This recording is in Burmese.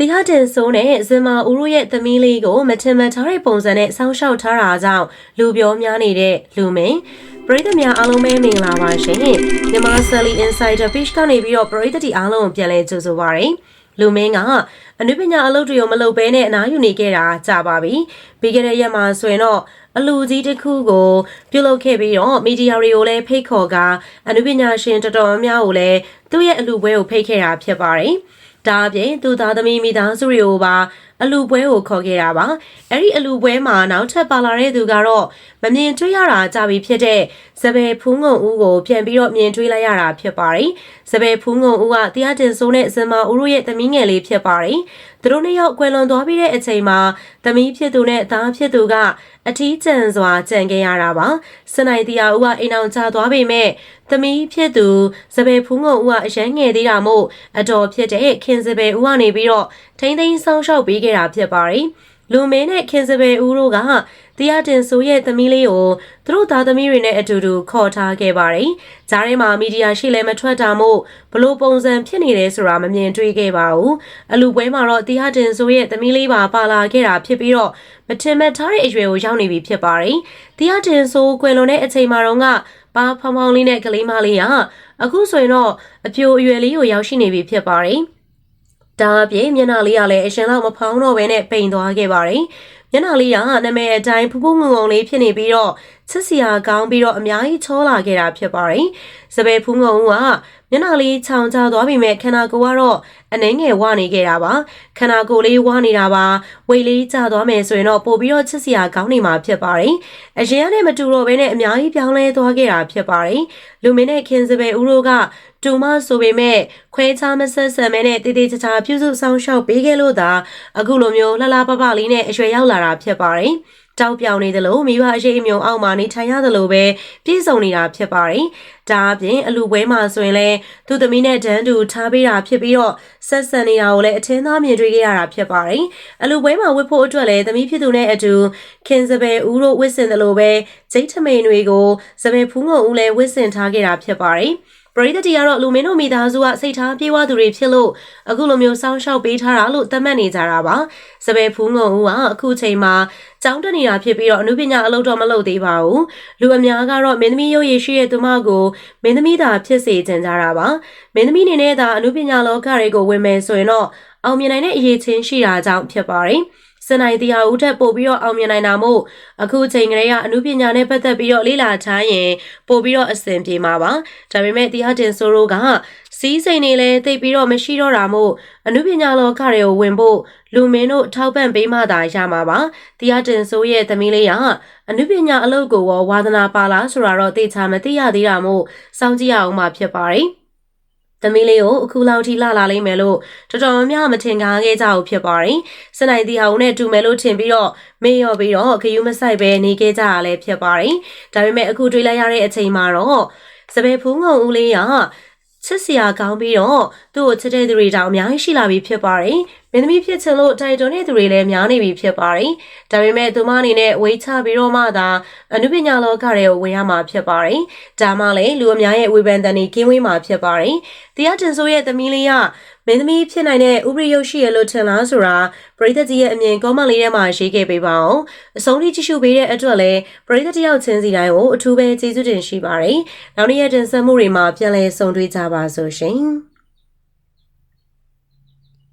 တရားတင်ဆိုးနဲ့ဇင်မာဦးတို့ရဲ့သမီးလေးကိုမထင်မှတ်ထားတဲ့ပုံစံနဲ့စောင့်ရှောက်ထားတာကြောင့်လူပြောများနေတဲ့လူမင်းပရိသတ်များအားလုံးပဲမင်္ဂလာပါရှင်မြန်မာ Sally Insider Page ကနေပြီးတော့ပရိသတ်တီအားလုံးကိုပြန်လည်ကြိုဆိုပါရစေလူမင်းကအနုပညာအလုပ်တွေကိုမလုပ်ဘဲနဲ့အနားယူနေခဲ့တာကြာပါပြီပြီးခဲ့တဲ့ရက်မှာဆိုရင်တော့အလူကြီးတစ်ခုကိုပြုလုပ်ခဲ့ပြီးတော့မီဒီယာတွေကိုလည်းဖိတ်ခေါ်ကအနုပညာရှင်တော်တော်များကိုလည်းသူ့ရဲ့အလူပွဲကိုဖိတ်ခဲ့တာဖြစ်ပါတယ်ဒါအပြင်သူသားသမီးမိသားစုတွေကိုပါအလူပွဲကိုခေါ်ခဲ့တာပါအဲ့ဒီအလူပွဲမှာနောက်ထပ်ပါလာတဲ့သူကတော့မမြင်တွေ့ရတာကြာပြီဖြစ်တဲ့စပယ်ဖူးငုံဦးကိုပြန်ပြီးတော့မြင်တွေ့လိုက်ရတာဖြစ်ပါတယ်စပယ်ဖူးငုံဦးကတရားတင်ဆိုးနဲ့ဇင်မာဦးတို့ရဲ့သမီးငယ်လေးဖြစ်ပါတယ်သူတို့နှစ်ယောက်ကွယ်လွန်သွားပြီးတဲ့အချိန်မှာသမီးဖြစ်သူနဲ့သားဖြစ်သူကအထီးကျန်စွာကြံခဲ့ရတာပါစနိုင်တရားဦးကအိမ်အောင်ချသွားပေမဲ့သမီးဖြစ်သူစပယ်ဖူးငုံဦးကအရန်ငယ်သေးတာမို့အတော်ဖြစ်တဲ့ခင်စပယ်ဦးကနေပြီးတော့ထိမ့်သိမ်းဆောင်ရှောက်ပေးခဲ့တာဖြစ်ပါတယ်လူမင်းနဲ့ခင်စပယ်ဦးတို့ကတရားတင်ဆိုးရဲ့သမီးလေးကိုသူတို့သားသမီးတွေနဲ့အတူတူခေါ်ထားခဲ့ပါတယ်။ဂျားထဲမှာမီဒီယာရှိလဲမထွက်တာမို့ဘလို့ပုံစံဖြစ်နေတယ်ဆိုတာမမြင်တွေ့ခဲ့ပါဘူး။အလူပွဲမှာတော့တရားတင်ဆိုးရဲ့သမီးလေးပါလာခဲ့တာဖြစ်ပြီးတော့မထင်မှတ်ထားတဲ့အရွယ်ကိုရောက်နေပြီဖြစ်ပါတယ်။တရားတင်ဆိုးကွယ်လွန်တဲ့အချိန်မှာတော့ပါဖောင်ဖောင်လေးနဲ့ကလေးမလေးအခုဆိုရင်တော့အပြိုအရွယ်လေးကိုရောက်ရှိနေပြီဖြစ်ပါတယ်။ဒါအပြင်မျက်နှာလေးကလည်းအရှင်လောက်မဖောင်းတော့ဘဲနဲ့ပိန်သွားခဲ့ပါတယ်မျက်နှာလေးကနာမည်အတိုင်းဖူးဖူးငုံငုံလေးဖြစ်နေပြီးတော့ချစ်စရာကောင်းပြီးတော့အများကြီးချောလာခဲ့တာဖြစ်ပါတယ်။စပယ်ဖူးငုံကမျက်နှာလေးချောင်ချသွားပြီမဲ့ခန္ဓာကိုယ်ကတော့အနှဲငယ်ဝနေခဲ့တာပါ။ခန္ဓာကိုယ်လေးဝနေတာပါ။ဝေးလေးကျသွားမယ်ဆိုရင်တော့ပို့ပြီးတော့ချစ်စရာကောင်းနေမှာဖြစ်ပါတယ်။အရင်ကနဲ့မတူတော့ဘဲနဲ့အများကြီးပြောင်းလဲသွားခဲ့တာဖြစ်ပါတယ်။လူမင်းနဲ့ခင်စပယ်ဦးတို့ကတူမဆိုပေမဲ့ခွဲခြားမဆက်ဆံမဲနဲ့တေးသေးချာချာပြုစုဆောင်ရှောက်ပေးခဲ့လို့သာအခုလိုမျိုးလှလှပပလေးနဲ့အရွယ်ရောက်လာတာဖြစ်ပါတယ်။တောက်ပြောင်နေသလိုမိဘအရှိအမြုံအောက်မှာနေထိုင်ရသလိုပဲပြည့်စုံနေတာဖြစ်ပါတယ်။ဒါအပြင်အလူပွဲမှာဆိုရင်လည်းသူသမီးနဲ့တန်းတူထားပေးတာဖြစ်ပြီးတော့ဆက်ဆံနေတာကိုလည်းအထင်းသားမြင်တွေ့ခဲ့ရတာဖြစ်ပါတယ်။အလူပွဲမှာဝတ်ဖို့အတွက်လည်းသမီးဖြစ်သူနဲ့အတူခင်စပယ်ဦးတို့ဝတ်ဆင်သလိုပဲဂျိတ်ထမိန်တွေကိုစပယ်ဖူးငုံဦးလည်းဝတ်ဆင်ထားခဲ့တာဖြစ်ပါတယ်။ပရိသတ်တီကတော့လူမင်းတို့မိသားစုကစိတ်ထားပြေးဝသူတွေဖြစ်လို့အခုလိုမျိုးစောင်းရှောက်ပေးထားတာလို့သတ်မှတ်နေကြတာပါစပယ်ဖူးငုံဦးကအခုချိန်မှာကျောင်းတက်နေတာဖြစ်ပြီးတော့အနုပညာအလုပ်တော့မလုပ်သေးပါဘူးလူအများကတော့မင်းသမီးရုပ်ရည်ရှိတဲ့သူမကိုမင်းသမီးသာဖြစ်စေချင်ကြတာပါမင်းသမီးအနေနဲ့သာအနုပညာလောကတွေကိုဝင်မယ်ဆိုရင်တော့အောင်မြင်နိုင်တဲ့အရေးချင်းရှိတာကြောင့်ဖြစ်ပါတယ်စနိုင်တရားဦးထက်ပို့ပြီးတော့အောင်မြင်နိုင်တာမို့အခုချိန်ကလေးကအနုပညာနဲ့ပတ်သက်ပြီးတော့လေ့လာထားရင်ပို့ပြီးတော့အဆင်ပြေမှာပါဒါပေမဲ့တရားတင်ဆိုးတို့ကစီးစိမ်နေလဲသိပြီးတော့မရှိတော့တာမို့အနုပညာလောကတွေကိုဝင်ဖို့လူမင်းတို့ထောက်ပံ့ပေးမှသာရမှာပါတရားတင်ဆိုးရဲ့သမီးလေးကအနုပညာအလုပ်ကိုဝါသနာပါလားဆိုတာတော့သိချာမသိရသေးတာမို့စောင့်ကြည့်ရအောင်မှဖြစ်ပါတယ်သမီးလေးကိုအခုလောက်ထိလာလိမ့်မယ်လို့တော်တော်များမထင်ကားခဲ့ကြဘူးဖြစ်ပါတယ်။စနိုင်တီအောင်နဲ့တူမယ်လို့ထင်ပြီးတော့မေ့ရော်ပြီးတော့ခယူးမဆိုင်ပဲနေခဲ့ကြရလဲဖြစ်ပါတယ်။ဒါပေမဲ့အခုတွေ့လိုက်ရတဲ့အချိန်မှာတော့စပယ်ဖူးငုံဦးလေးချစ်စရာကောင်းပြီးတော့သူ့ကိုချစ်တဲ့သူတွေတောင်အများကြီးရှိလာပြီဖြစ်ပါတယ်။မင်းသမီးဖြစ်ချင်လို့တိုင်တွန်းတဲ့သူတွေလည်းများနေပြီဖြစ်ပါတယ်။ဒါပေမဲ့သူမအနေနဲ့ဝေးချပြီးတော့မှသာအနုပညာလောကတွေကိုဝင်ရမှာဖြစ်ပါတယ်။ဒါမှလည်းလူအများရဲ့ဝေဖန်တန်တွေကင်းဝေးမှာဖြစ်ပါတယ်။တရားတင်ဆိုးရဲ့သမီးလေးမင်းသမီးဖြစ်နိုင်တဲ့ဥပဒေရုပ်ရှိရလို့ထင်လားဆိုတာပရိသတ်ကြီးရဲ့အမြင်ကောမန့်လေးထဲမှာရေးခဲ့ပေးပါအောင်။အဆုံးထိကြည့်ရှုပေးတဲ့အတွက်လည်းပရိသတ်တယောက်ချင်းစီတိုင်းကိုအထူးပဲကျေးဇူးတင်ရှိပါတယ်။နောက်နေ့ရက်တင်ဆက်မှုတွေမှာပြန်လည်ဆုံတွေ့ကြပါစို့ရှင်။